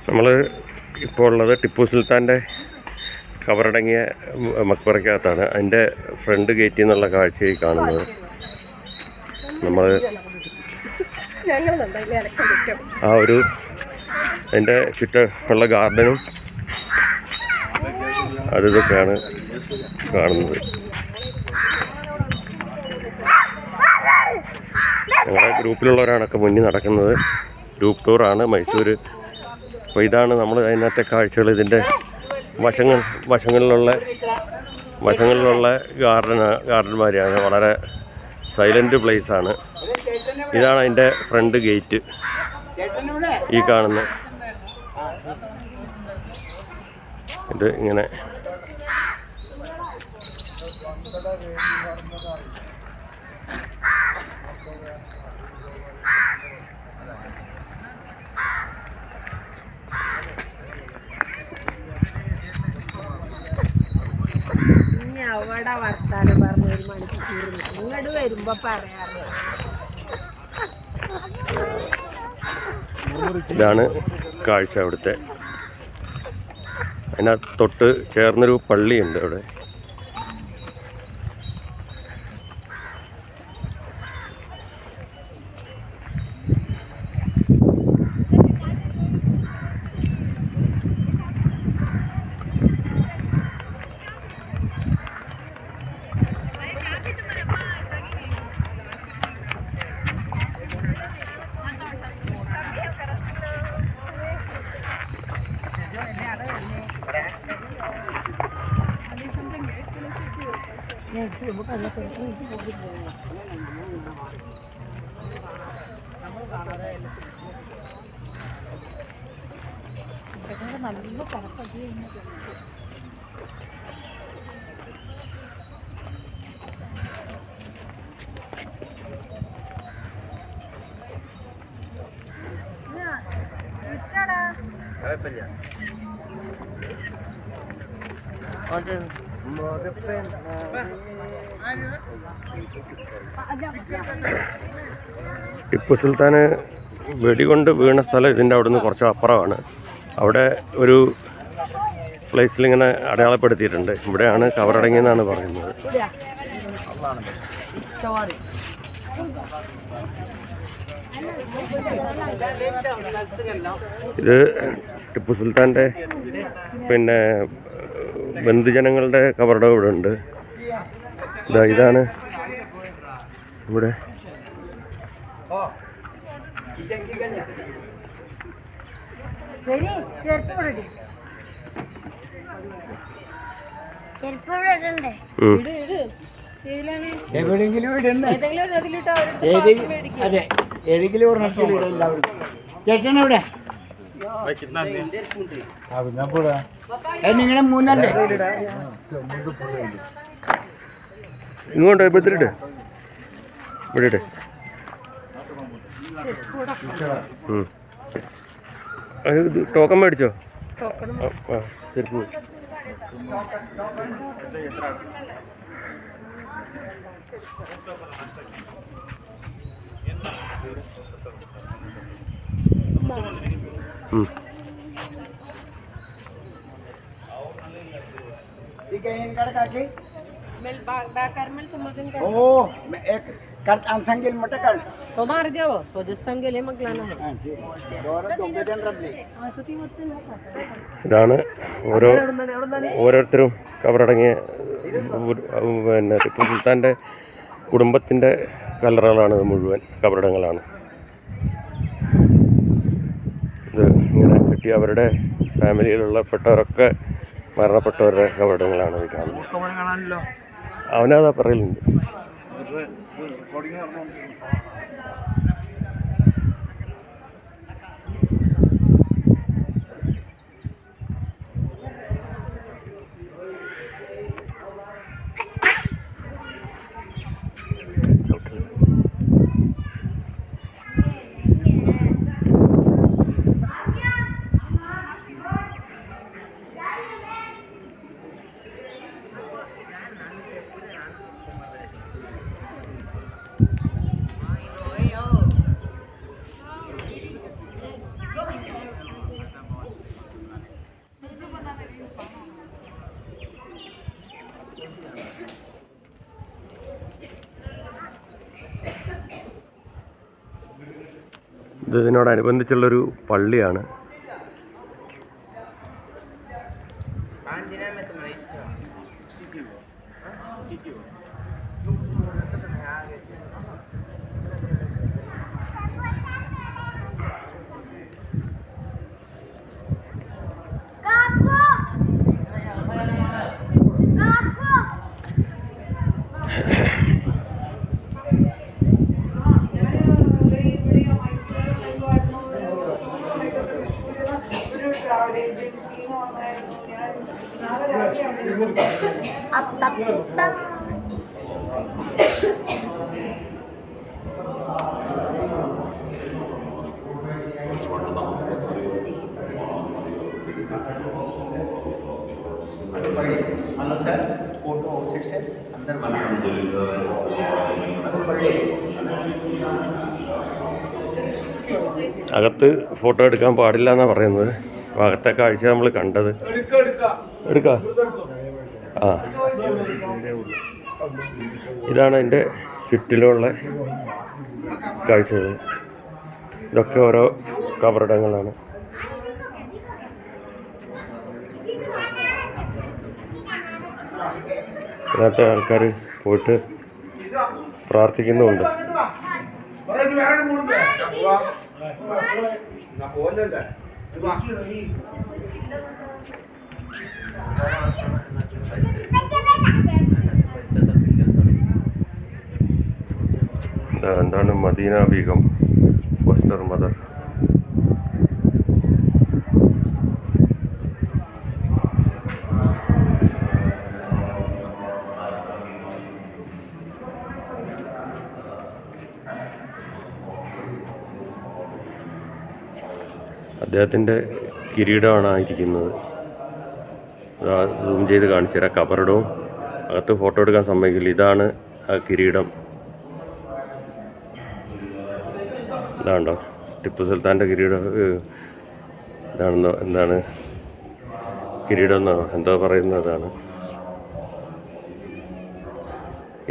നമ്മൾ ഇപ്പോൾ ഉള്ളത് ടിപ്പു സുൽത്താൻ്റെ കബറടങ്ങിയ മക്ബറയ്ക്കകത്താണ്. അതിൻ്റെ ഫ്രണ്ട് ഗേറ്റിൽ നിന്നുള്ള കാഴ്ചയായി കാണുന്നത്. നമ്മൾ ആ ഒരു അതിൻ്റെ ചുറ്റുമുള്ള ഗാർഡനും ഇതൊക്കെയാണ് കാണുന്നത്. ഞങ്ങളുടെ ഗ്രൂപ്പിലുള്ളവരാണൊക്കെ മുന്നിൽ നടക്കുന്നത്. ഗ്രൂപ്പ് ടൂറാണ് മൈസൂർ. അപ്പോൾ ഇതാണ് നമ്മൾ അതിനകത്തെ കാഴ്ചകൾ. ഇതിൻ്റെ വശങ്ങളിലുള്ള ഗാർഡന്മാരെയാണ്. വളരെ സൈലൻറ്റ് പ്ലേസാണ്. ഇതാണ് അതിൻ്റെ ഫ്രണ്ട് ഗേറ്റ്, ഈ കാണുന്ന ഇത് ഇങ്ങനെ. അവിടെ വർത്താനം പറഞ്ഞ 1 മണിക്കൂർ ഇങ്ങോട്ട് വരുമ്പോ പറയാറ്. ഇതാണ് കാഴ്ച അവിടുത്തെ. അതിനകത്ത് തൊട്ട് ചേർന്നൊരു പള്ളിയുണ്ട് അവിടെ. നല്ല കറപ്പതി ടിപ്പു സുൽത്താന് വെടികൊണ്ട് വീണ സ്ഥലം ഇതിൻ്റെ അവിടെ നിന്ന് കുറച്ച് അപ്പുറമാണ്. അവിടെ ഒരു പ്ലേസിലിങ്ങനെ അടയാളപ്പെടുത്തിയിട്ടുണ്ട്. ഇവിടെയാണ് കബറടങ്ങിയെന്നാണ് പറയുന്നത്. ഇത് ടിപ്പു സുൽത്താൻ്റെ ബന്ധുജനങ്ങളുടെ കബറടം ഇവിടെ ഉണ്ട്. ഇതാണ് ഇവിടെ. എവിടെയെങ്കിലും അതെ, ഏതെങ്കിലും ഒരെണ്ണത്തിൽ ചേട്ടനെവിടെ? നിങ്ങളുടെ 3 അല്ലേ? ഇങ്ങോട്ട് ഇപ്പത്തിട്ട് ഇവിടെ ടോക്കൺ മേടിച്ചോ? ചെരുപ്പ് ഇതാണ് ഓരോരുത്തരും കബറടങ്ങിയ ടിപ്പു സുൽത്താൻ്റെ കുടുംബത്തിൻ്റെ കല്ലറകളാണ്. മുഴുവൻ കബറിടങ്ങളാണ്. ഇത് ഇങ്ങനെ കിട്ടിയ അവരുടെ ഫാമിലിയിലുള്ള പെട്ടവരൊക്കെ മരണപ്പെട്ടവരുടെ കബറിടങ്ങളാണ് ഇത് കാണുന്നത്. അവനതാ പറയലുണ്ട്. ഇതിനോടനുബന്ധിച്ചുള്ളൊരു പള്ളിയാണ്. हेलो सर, फोटो आउटसाइड से अंदर बना है सर। അകത്ത് ഫോട്ടോ എടുക്കാൻ പാടില്ല എന്നാണ് പറയുന്നത്. അപ്പോൾ അകത്തെ കാഴ്ച നമ്മൾ കണ്ടത്. എടുക്കാം. ആ, ഇതാണ് അതിൻ്റെ ചുറ്റിലുള്ള കാഴ്ചകൾ. ഇതൊക്കെ ഓരോ കബറിടങ്ങളാണ്. ഇതിനകത്ത് ആൾക്കാർ പോയിട്ട് പ്രാർത്ഥിക്കുന്നുമുണ്ട്. എന്താണ് മദീന ബീഗം ഫോസ്റ്റർ മദർ. അദ്ദേഹത്തിൻ്റെ കിരീടമാണ് ഇരിക്കുന്നത്. സൂം ചെയ്ത് കാണിച്ചു തരാം. കബറിടവും അകത്ത് ഫോട്ടോ എടുക്കാൻ സമ്മതിക്കില്ല. ഇതാണ് ആ കിരീടം. ഇതാണ്ടോ ടിപ്പു സുൽത്താൻ്റെ കിരീടം. ഇതാണെന്നോ എന്താണ് കിരീടം എന്നോ എന്തോ പറയുന്നതാണ്.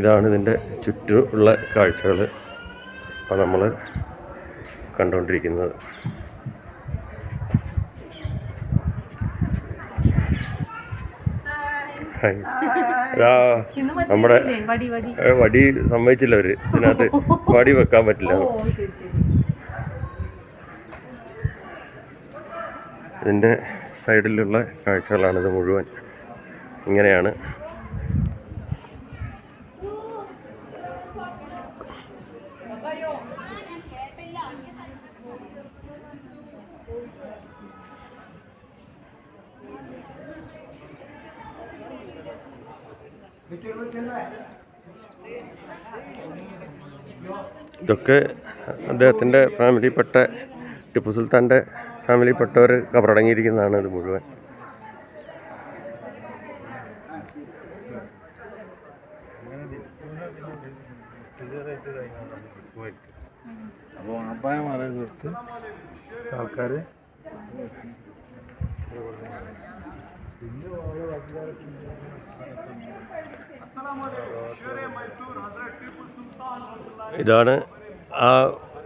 ഇതാണ് ഇതിൻ്റെ ചുറ്റുമുള്ള കാഴ്ചകൾ ഇപ്പം നമ്മൾ കണ്ടുകൊണ്ടിരിക്കുന്നത്. നമ്മുടെ വടി സമ്മതിച്ചില്ല അവര്. ഇതിനകത്ത് വടി വെക്കാൻ പറ്റില്ല. ഇതിൻ്റെ സൈഡിലുള്ള കാഴ്ചകളാണിത് മുഴുവൻ. ഇങ്ങനെയാണ്. ഇതൊക്കെ അദ്ദേഹത്തിൻ്റെ ഫാമിലിയിൽപ്പെട്ട ടിപ്പു സുൽത്താൻ്റെ ഫാമിലിയിൽപ്പെട്ടവർ കബറടങ്ങിയിരിക്കുന്നതാണ് ഇത് മുഴുവൻ. അപ്പോൾ അപ്പായ മാറാൻ കുറച്ച് ആൾക്കാർ ഇതാണ് ആ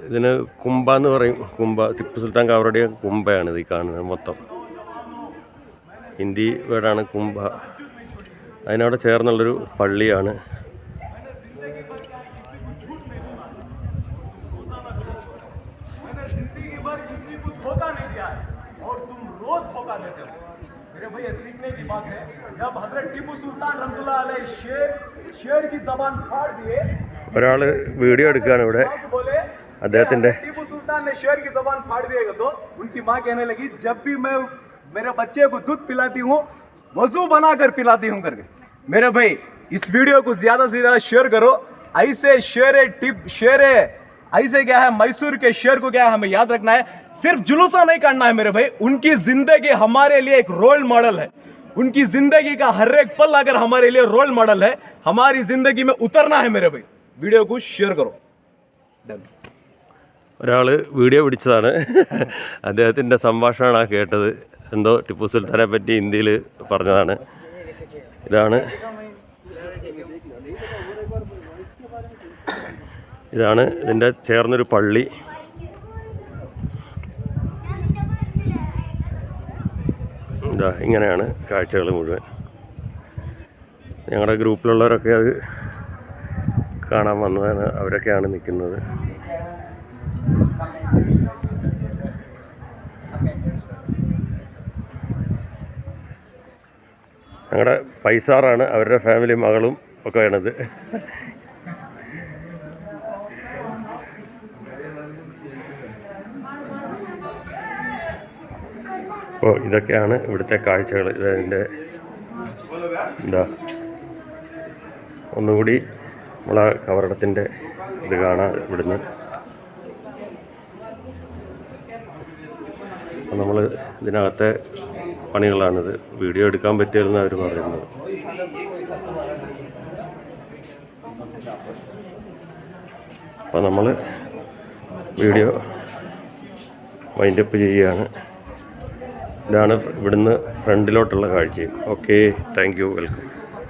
ഇതിന് കുംഭ എന്ന് പറയും. കുംഭ ടിപ്പു സുൽത്താൻ കബറടങ്ങിയ കുംഭയാണ് ഇത് കാണുന്നത് മൊത്തം. ഹിന്ദി വേർഡാണ് കുംഭ. അതിനോട് ചേർന്നുള്ളൊരു പള്ളിയാണ്. ഒരാൾ വീഡിയോ എടുക്കുകയാണ് ഇവിടെ അദ്ദേഹത്തിൻ്റെ. टीपू सुल्तान ने शेर की जबान फाड़ दिएगा तो उनकी माँ कहने लगी जब भी मैं मेरे बच्चे को दूध पिलाती हूँ वजू बनाकर पिलाती हूँ करके। मेरे भाई इस वीडियो को ज्यादा से ज्यादा शेयर करो। ऐसे शेर ऐसे क्या है मैसूर के शेर को क्या है हमें याद रखना है। सिर्फ जुलूसा नहीं काटना है मेरे भाई। उनकी जिंदगी हमारे लिए एक रोल मॉडल है। उनकी जिंदगी का हर एक पल अगर हमारे लिए रोल मॉडल है, हमारी जिंदगी में उतरना है मेरे भाई। वीडियो को शेयर करो। ഒരാൾ വീഡിയോ പിടിച്ചതാണ്. അദ്ദേഹത്തിൻ്റെ സംഭാഷണമാണ് കേട്ടത്. എന്തോ ടിപ്പു സുൽത്താനെ പറ്റി ഹിന്ദിയിൽ പറഞ്ഞതാണ്. ഇതാണ് ഇതിൻ്റെ ചേർന്നൊരു പള്ളി. ഇതാ ഇങ്ങനെയാണ് കാഴ്ചകൾ മുഴുവൻ. ഞങ്ങളുടെ ഗ്രൂപ്പിലുള്ളവരൊക്കെ അത് കാണാൻ വന്നതാണ്. അവരൊക്കെയാണ് നിൽക്കുന്നത്. ഞങ്ങളുടെ പൈസാറാണ്, അവരുടെ ഫാമിലി മകളും ഒക്കെ ആണത്. അപ്പോൾ ഇതൊക്കെയാണ് ഇവിടുത്തെ കാഴ്ചകൾ. ഇതിൻ്റെ എന്താ ഒന്നുകൂടി നമ്മളെ കവറടത്തിൻ്റെ ഇത് കാണാം ഇവിടുന്ന്. അപ്പോൾ നമ്മൾ ഇതിനകത്തെ പണികളാണിത്. വീഡിയോ എടുക്കാൻ പറ്റില്ലെന്ന് അവർ പറയുന്നത്. അപ്പോൾ നമ്മൾ വീഡിയോ വൈൻഡപ്പ് ചെയ്യുകയാണ്. ഇതാണ് ഇവിടുന്ന് ഫ്രണ്ടിലോട്ടുള്ള കാഴ്ചയും. Okay, thank you, welcome.